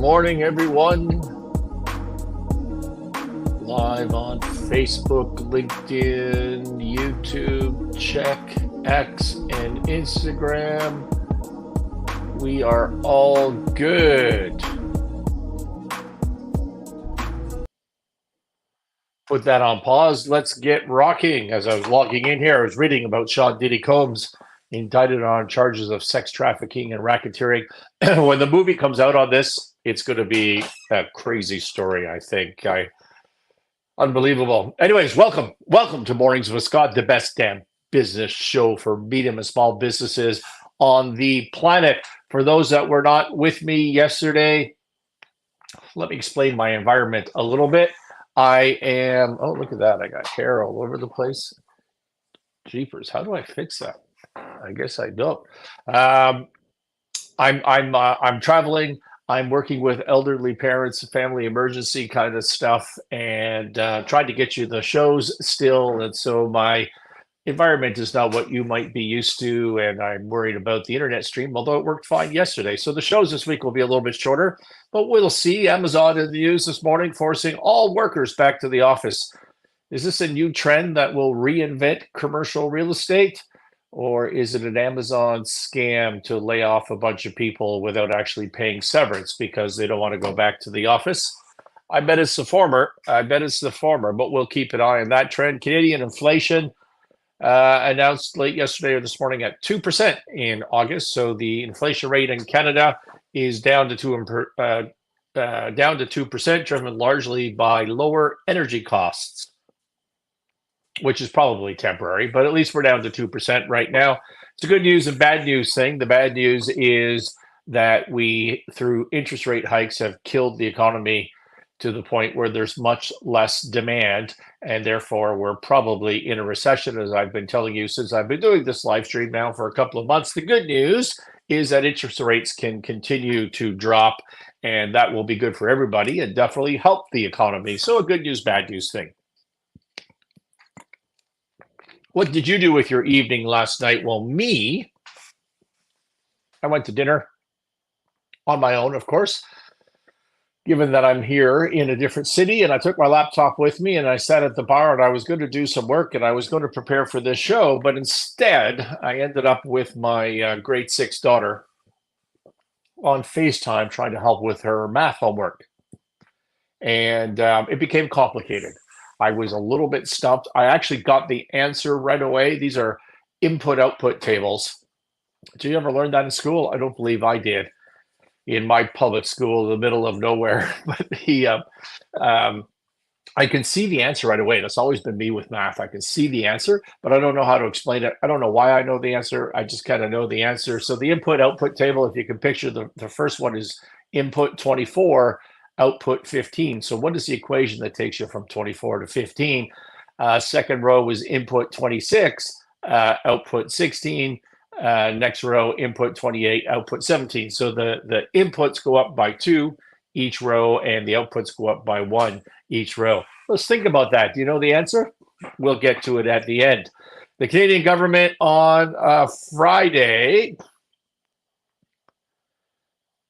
morning, everyone. Live on Facebook, LinkedIn, YouTube, check, X, and Instagram. We are all good. Put that on pause. Let's get rocking. As I was logging in here, I was reading about Sean Diddy Combs indicted on charges of sex trafficking and racketeering. When the movie comes out on this, it's going to be a crazy story, I think. Unbelievable. Anyways, welcome to Mornings with Scott, the best damn business show for medium and small businesses on the planet. For those that were not with me yesterday, let me explain my environment a little bit. I am, oh, look at that. I got hair all over the place. Jeepers, how do I fix that? I guess I don't. I'm traveling. I'm working with elderly parents, family emergency kind of stuff, and trying to get you the shows still. And so my environment is not what you might be used to, and I'm worried about the internet stream, although it worked fine yesterday. So the shows this week will be a little bit shorter, but we'll see. Amazon in the news this morning, forcing all workers back to the office. Is this a new trend that will reinvent commercial real estate? Or is it an Amazon scam to lay off a bunch of people without actually paying severance because they don't want to go back to the office? I bet it's the former. But we'll keep an eye on that trend. Canadian inflation announced late yesterday or this morning at 2% in August. So the inflation rate in Canada is down to 2%, driven largely by lower energy costs, which is probably temporary, but at least we're down to 2% right now. It's a good news and bad news thing. The bad news is that we, through interest rate hikes, have killed the economy to the point where there's much less demand, and therefore we're probably in a recession, as I've been telling you since I've been doing this live stream now for a couple of months. The good news is that interest rates can continue to drop, and that will be good for everybody and definitely help the economy. So a good news, bad news thing. What did you do with your evening last night? Well, I went to dinner on my own, of course, given that I'm here in a different city, and I took my laptop with me and I sat at the bar and I was going to do some work and I was going to prepare for this show, but instead I ended up with my grade 6 daughter on FaceTime trying to help with her math homework. And it became complicated. I was a little bit stumped. I actually got the answer right away. These are input-output tables. Did you ever learn that in school? I don't believe I did in my public school in the middle of nowhere. But I can see the answer right away. That's always been me with math. I can see the answer, but I don't know how to explain it. I don't know why I know the answer. I just kind of know the answer. So the input-output table, if you can picture, the first one is input 24, output 15. So what is the equation that takes you from 24 to 15? Second row was input 26, output 16. Next row, input 28, output 17. So the inputs go up by 2 each row, and the outputs go up by 1 each row. Let's think about that. Do you know the answer? We'll get to it at the end. The Canadian government on Friday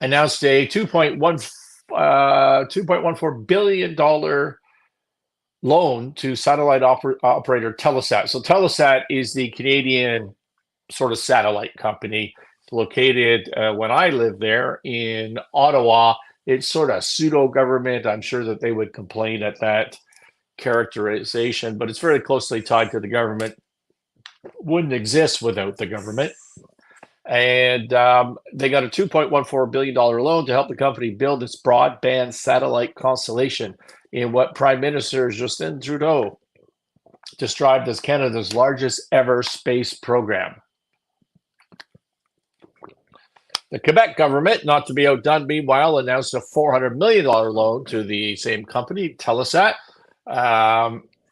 announced a $2.14 billion loan to satellite operator Telesat. So Telesat is the Canadian sort of satellite company. It's located, when I lived there, in Ottawa. It's sort of pseudo-government. I'm sure that they would complain at that characterization, but it's very closely tied to the government. Wouldn't exist without the government. And they got a $2.14 billion loan to help the company build its broadband satellite constellation in what Prime Minister Justin Trudeau described as Canada's largest ever space program. The Quebec government, not to be outdone, meanwhile, announced a $400 million loan to the same company, Telesat,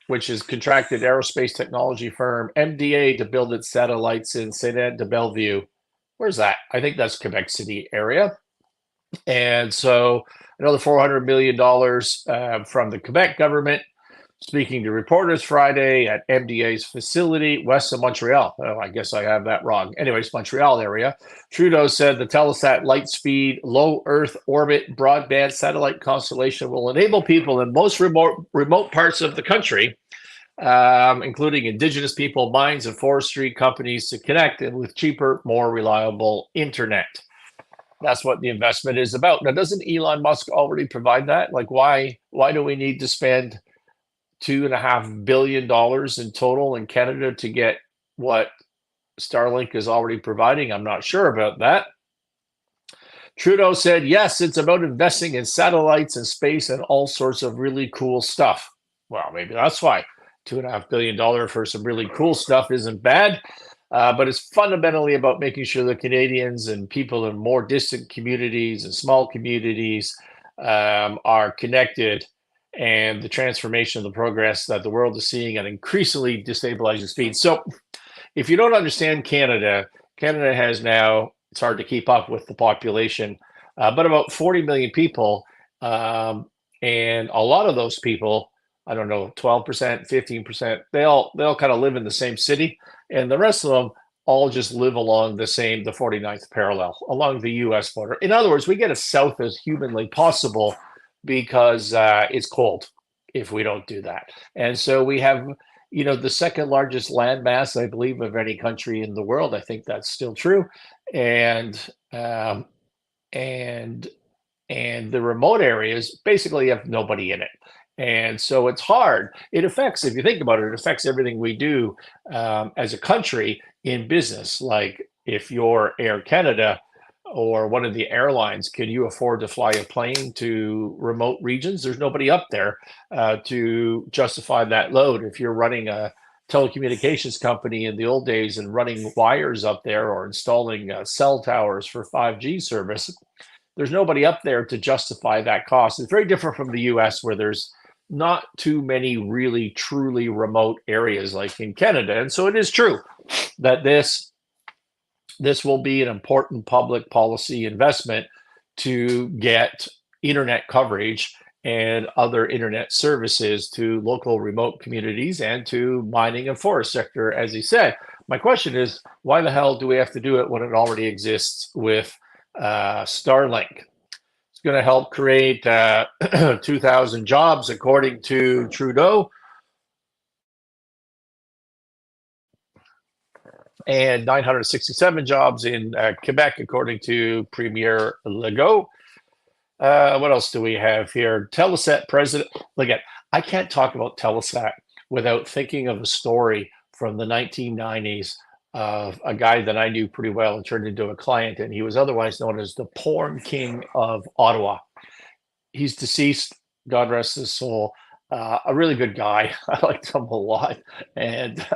which is contracted aerospace technology firm MDA to build its satellites in Saint-Anne-de-Bellevue. Where's that? I think that's Quebec City area. And so another $400 million from the Quebec government. Speaking to reporters Friday at MDA's facility west of Montreal. Oh, I guess I have that wrong. Anyways, Montreal area. Trudeau said the Telesat Lightspeed Low Earth Orbit broadband satellite constellation will enable people in most remote parts of the country, including Indigenous people, mines, and forestry companies, to connect and with cheaper, more reliable internet. That's what the investment is about. Now, doesn't Elon Musk already provide that? Like, why do we need to spend $2.5 billion in total in Canada to get what Starlink is already providing? I'm not sure about that. Trudeau said, yes, it's about investing in satellites and space and all sorts of really cool stuff. Well, maybe that's why $2.5 billion for some really cool stuff isn't bad. But it's fundamentally about making sure the Canadians and people in more distant communities and small communities are connected, and the transformation of the progress that the world is seeing at increasingly destabilizing speed. So if you don't understand Canada, Canada has now, it's hard to keep up with the population, but about 40 million people. And a lot of those people, I don't know, 12%, 15%, they all kind of live in the same city. And the rest of them all just live along the 49th parallel, along the US border. In other words, we get as south as humanly possible because it's cold if we don't do that. And so we have, the second largest landmass, I believe, of any country in the world. I think that's still true. And the remote areas basically have nobody in it. And so it's hard. It affects, if you think about it, it affects everything we do as a country in business. Like if you're Air Canada or one of the airlines, can you afford to fly a plane to remote regions? There's nobody up there to justify that load. If you're running a telecommunications company in the old days and running wires up there or installing cell towers for 5G service, there's nobody up there to justify that cost. It's very different from the US, where there's not too many really truly remote areas like in Canada. And so it is true that this will be an important public policy investment to get internet coverage and other internet services to local remote communities and to mining and forest sector, as he said. My question is, why the hell do we have to do it when it already exists with Starlink? It's going to help create 2,000 jobs, according to Trudeau, and 967 jobs in Quebec, according to Premier Legault. What else do we have here? Telesat president. Look at, I can't talk about Telesat without thinking of a story from the 1990s of a guy that I knew pretty well and turned into a client, and he was otherwise known as the porn king of Ottawa. He's deceased, God rest his soul. A really good guy. I liked him a lot, and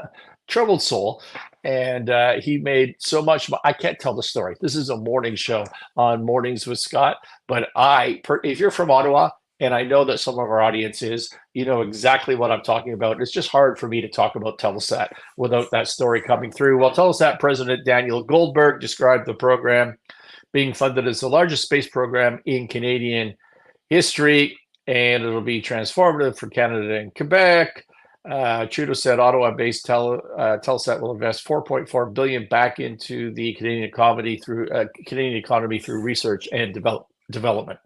troubled soul. And he made so much. I can't tell the story. This is a morning show on Mornings with Scott. But if you're from Ottawa, and I know that some of our audience is, you know exactly what I'm talking about. It's just hard for me to talk about Telesat without that story coming through. Well, Telesat President Daniel Goldberg described the program being funded as the largest space program in Canadian history, and it'll be transformative for Canada and Quebec. Trudeau said Ottawa-based Telesat will invest $4.4 billion back into the Canadian economy through research and development.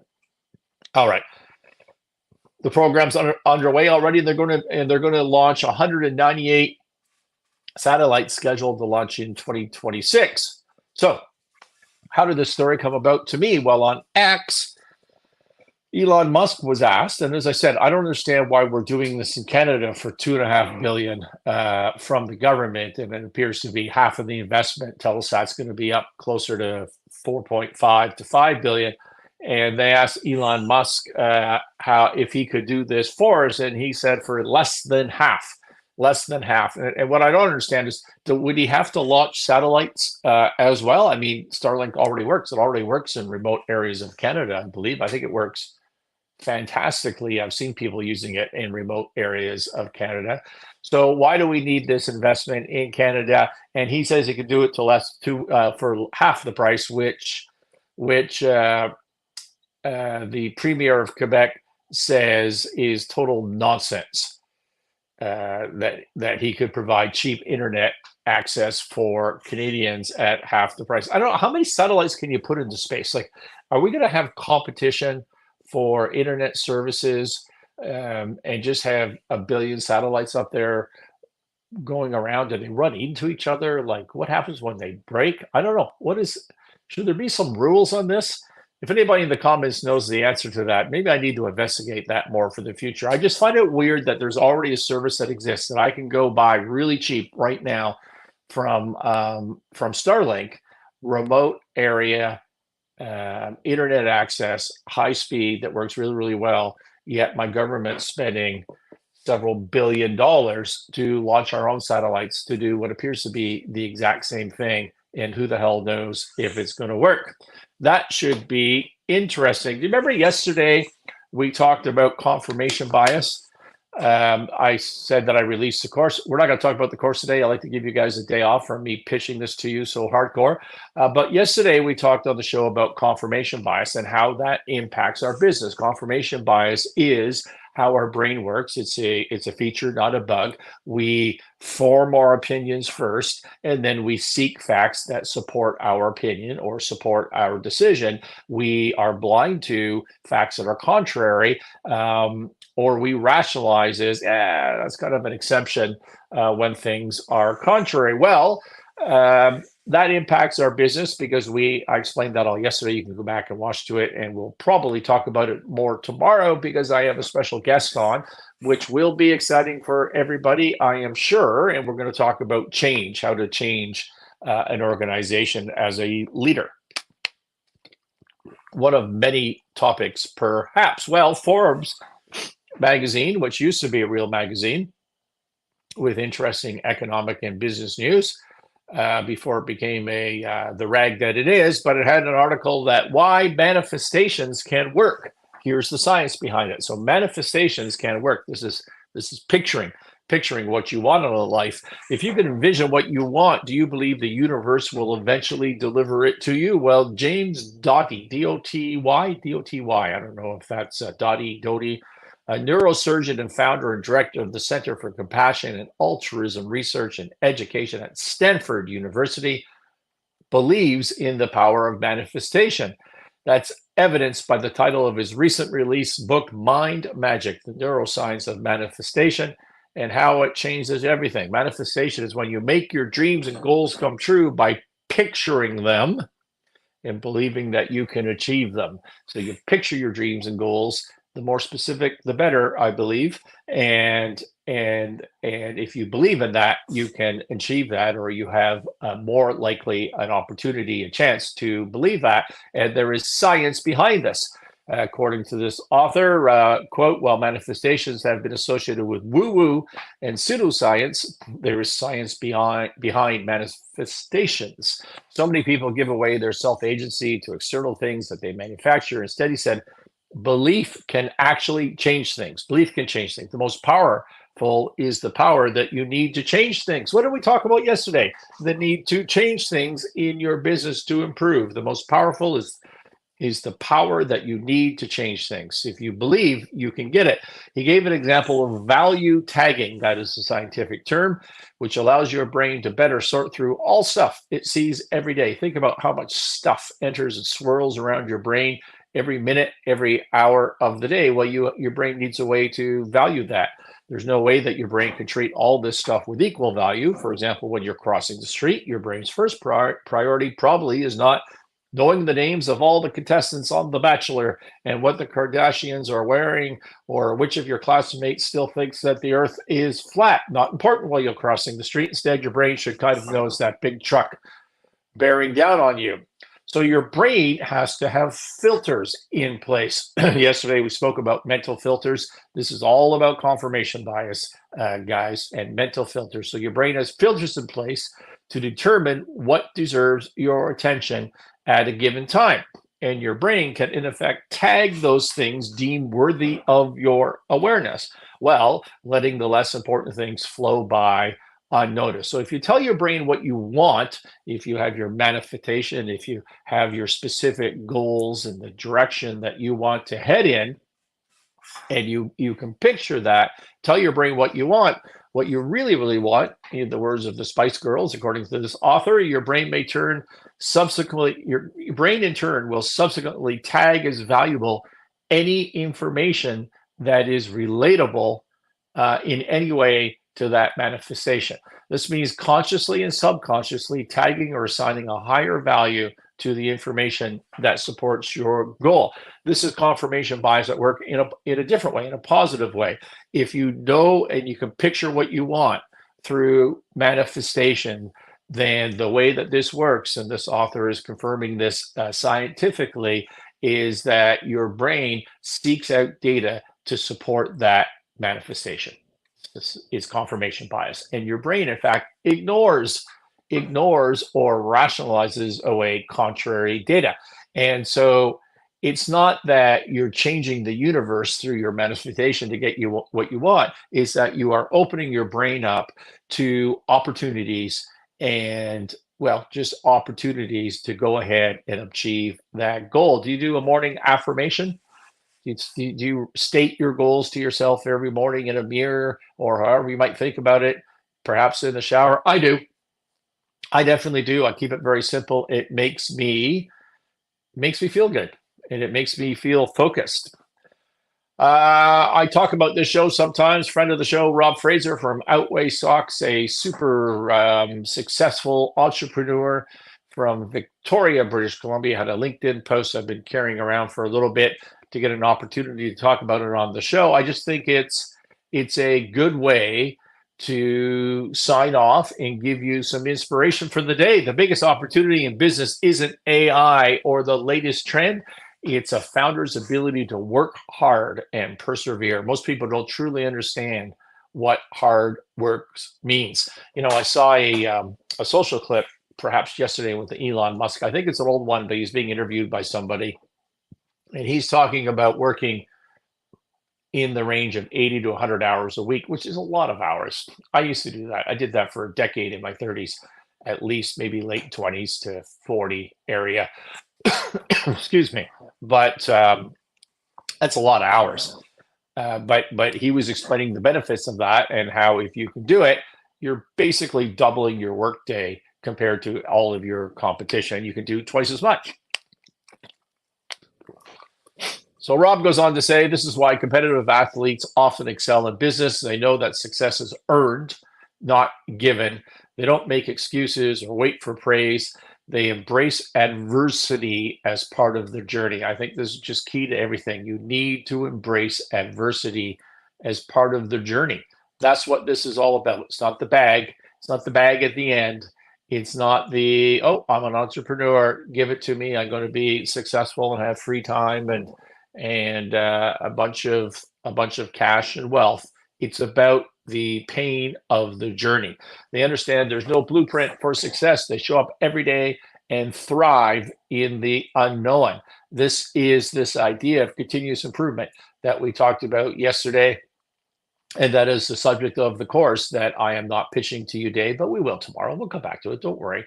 All right. The program's underway already. They're going to launch 198 satellites scheduled to launch in 2026. So, how did this story come about to me? Well, on X, Elon Musk was asked, and as I said, I don't understand why we're doing this in Canada for $2.5 billion from the government, and it appears to be half of the investment. Telesat's going to be up closer to 4.5 to 5 billion. And they asked Elon Musk if he could do this for us, and he said for less than half. And what I don't understand is, would he have to launch satellites as well? I mean, Starlink already works. It already works in remote areas of Canada, I believe. I think it works fantastically. I've seen people using it in remote areas of Canada. So why do we need this investment in Canada? And he says he could do it for half the price, which the Premier of Quebec says is total nonsense. that he could provide cheap internet access for Canadians at half the price. I don't know how many satellites can you put into space. Like, are we going to have competition for internet services and just have a billion satellites up there going around? Do they run into each other? Like, what happens when they break? I don't know. Should there be some rules on this? If anybody in the comments knows the answer to that, maybe I need to investigate that more for the future. I just find it weird that there's already a service that exists that I can go buy really cheap right now from Starlink, remote area internet access, high speed, that works really, really well. Yet my government's spending several $billions to launch our own satellites to do what appears to be the exact same thing. And who the hell knows if it's going to work? That should be interesting. Do you remember yesterday we talked about confirmation bias? I said that I released the course. We're not going to talk about the course today. I like to give you guys a day off from me pitching this to you so hardcore. But yesterday we talked on the show about confirmation bias and how that impacts our business. Confirmation bias is how our brain works. It's a feature, not a bug. We form our opinions first, and then we seek facts that support our opinion or support our decision. We are blind to facts that are contrary, or we rationalize as, that's kind of an exception when things are contrary. Well, that impacts our business because I explained that all yesterday. You can go back and watch to it, and we'll probably talk about it more tomorrow because I have a special guest on, which will be exciting for everybody, I am sure. And we're going to talk about change, how to change an organization as a leader. One of many topics, perhaps. Well, Forbes magazine, which used to be a real magazine with interesting economic and business news, before it became the rag that it is, but it had an article that why manifestations can work. Here's the science behind it. So manifestations can work. This is picturing what you want in a life. If you can envision what you want, do you believe the universe will eventually deliver it to you? Well, James Doty, D-O-T-Y, I don't know if that's Doty, a neurosurgeon and founder and director of the Center for Compassion and Altruism Research and Education at Stanford University, believes in the power of manifestation. That's evidenced by the title of his recent release book, Mind Magic, The Neuroscience of Manifestation and How It Changes Everything. Manifestation is when you make your dreams and goals come true by picturing them and believing that you can achieve them. So you picture your dreams and goals. The more specific, the better, I believe. And if you believe in that, you can achieve that, or you have more likely an opportunity, a chance to believe that. And there is science behind this. According to this author, quote, while manifestations have been associated with woo-woo and pseudoscience, there is science behind manifestations. So many people give away their self-agency to external things that they manufacture. Instead, he said, belief can actually change things. Belief can change things. The most powerful is the power that you need to change things. What did we talk about yesterday? The need to change things in your business to improve. The most powerful is the power that you need to change things. If you believe, you can get it. He gave an example of value tagging. That is the scientific term, which allows your brain to better sort through all stuff it sees every day. Think about how much stuff enters and swirls around your brain every minute, every hour of the day. Well, your brain needs a way to value that. There's no way that your brain can treat all this stuff with equal value. For example, when you're crossing the street, your brain's first priority probably is not knowing the names of all the contestants on The Bachelor and what the Kardashians are wearing, or which of your classmates still thinks that the earth is flat. Not important while you're crossing the street. Instead, your brain should kind of notice that big truck bearing down on you. So your brain has to have filters in place. Yesterday, we spoke about mental filters. This is all about confirmation bias, guys, and mental filters. So your brain has filters in place to determine what deserves your attention at a given time. And your brain can, in effect, tag those things deemed worthy of your awareness, while letting the less important things flow by unnoticed. So if you tell your brain what you want, if you have your manifestation, if you have your specific goals and the direction that you want to head in, And you can picture that, tell your brain what you want. What you really want, in the words of the Spice Girls, according to this author, your brain may turn subsequently, your brain in turn will subsequently tag as valuable any information that is relatable in any way to that manifestation. This means consciously and subconsciously tagging or assigning a higher value to the information that supports your goal. This is confirmation bias at work in a different way, in a positive way. If you know and you can picture what you want through manifestation, then the way that this works, and this author is confirming this scientifically, is that your brain seeks out data to support that manifestation. This is confirmation bias. And your brain, in fact, ignores or rationalizes away contrary data. And so it's not that you're changing the universe through your manifestation to get you what you want, is that you are opening your brain up to opportunities and, well, just opportunities to go ahead and achieve that goal. Do you do a morning affirmation? Do you state your goals to yourself every morning in a mirror, or however you might think about it, perhaps in the shower? I do. I definitely do. I keep it very simple. It makes me feel good, and it makes me feel focused. I talk about this show sometimes. Friend of the show, Rob Fraser from Outway Stocks, a super successful entrepreneur from Victoria, British Columbia, had a LinkedIn post I've been carrying around for a little bit to get an opportunity to talk about it on the show. I just think it's a good way to sign off and give you some inspiration for the day. The biggest opportunity in business isn't AI or the latest trend. It's a founder's ability to work hard and persevere. Most people don't truly understand what hard work means. You know, I saw a social clip perhaps yesterday with Elon Musk. I think it's an old one, but he's being interviewed by somebody. And he's talking about working in the range of 80 to 100 hours a week, which is a lot of hours. I used to do that. I did that for a decade in my 30s, at least maybe late 20s to 40 area. Excuse me. But that's a lot of hours. But he was explaining the benefits of that and how if you can do it, you're basically doubling your workday compared to all of your competition. You can do twice as much. So Rob goes on to say, this is why competitive athletes often excel in business. They know that success is earned, not given. They don't make excuses or wait for praise. They embrace adversity as part of the journey. I think this is just key to everything. You need to embrace adversity as part of the journey. That's what this is all about. It's not the bag. It's not the bag at the end. It's not the, oh, I'm an entrepreneur, give it to me. I'm going to be successful and have free time and a bunch of cash and wealth. It's about the pain of the journey. They understand there's no blueprint for success. They show up every day and thrive in the unknown. This is this idea of continuous improvement that we talked about yesterday. And that is the subject of the course that I am not pitching to you today, but we will tomorrow. We'll come back to it. Don't worry.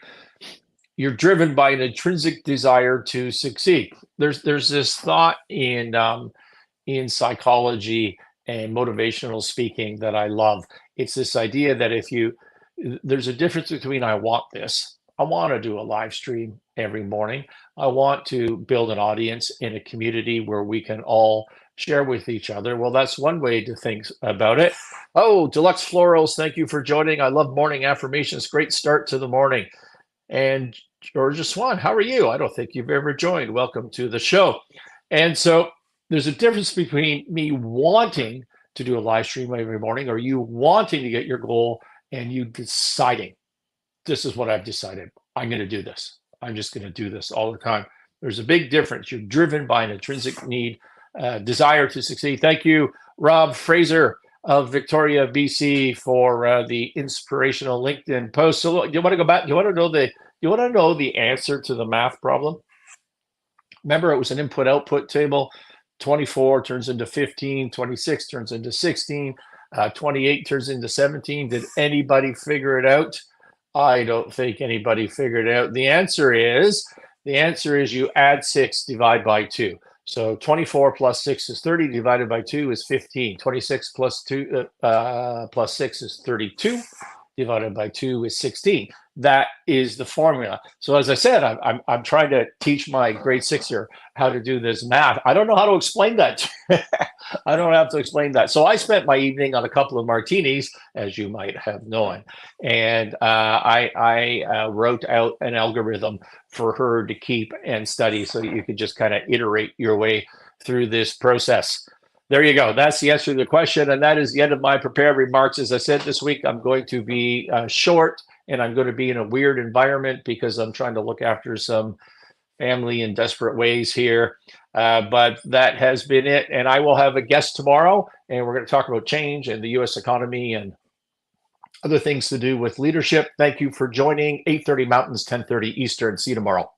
You're driven by an intrinsic desire to succeed. There's this thought in psychology and motivational speaking that I love. It's this idea that there's a difference between I want this. I want to do a live stream every morning. I want to build an audience in a community where we can all share with each other. Well, that's one way to think about it. Oh, Deluxe Florals, thank you for joining. I love morning affirmations. Great start to the morning. And Georgia Swan, how are you? I don't think you've ever joined. Welcome to the show. And so there's a difference between me wanting to do a live stream every morning or you wanting to get your goal and you deciding, this is what I've decided. I'm going to do this. I'm just going to do this all the time. There's a big difference. You're driven by an intrinsic need, desire to succeed. Thank you, Rob Fraser of Victoria, BC, for the inspirational LinkedIn post. So look, you want to go back? You want to know the answer to the math problem? Remember, it was an input-output table. 24 turns into 15, 26 turns into 16, 28 turns into 17. Did anybody figure it out? I don't think anybody figured it out. The answer is you add 6, divide by 2. So 24 plus 6 is 30, divided by 2 is 15. 26 plus 2 plus 6 is 32, divided by 2 is 16. That is the formula. So as I said, I'm trying to teach my grade 6-year how to do this math. I don't know how to explain that. I don't have to explain that. So I spent my evening on a couple of martinis, as you might have known, and I wrote out an algorithm for her to keep and study, so you could just kind of iterate your way through this process. There you go. That's the answer to the question, and that is the end of my prepared remarks. As I said, this week I'm going to be short, and I'm going to be in a weird environment because I'm trying to look after some family in desperate ways here. But that has been it. And I will have a guest tomorrow, and we're going to talk about change and the U.S. economy and other things to do with leadership. Thank you for joining. 8:30 Mountains, 10:30 Eastern. See you tomorrow.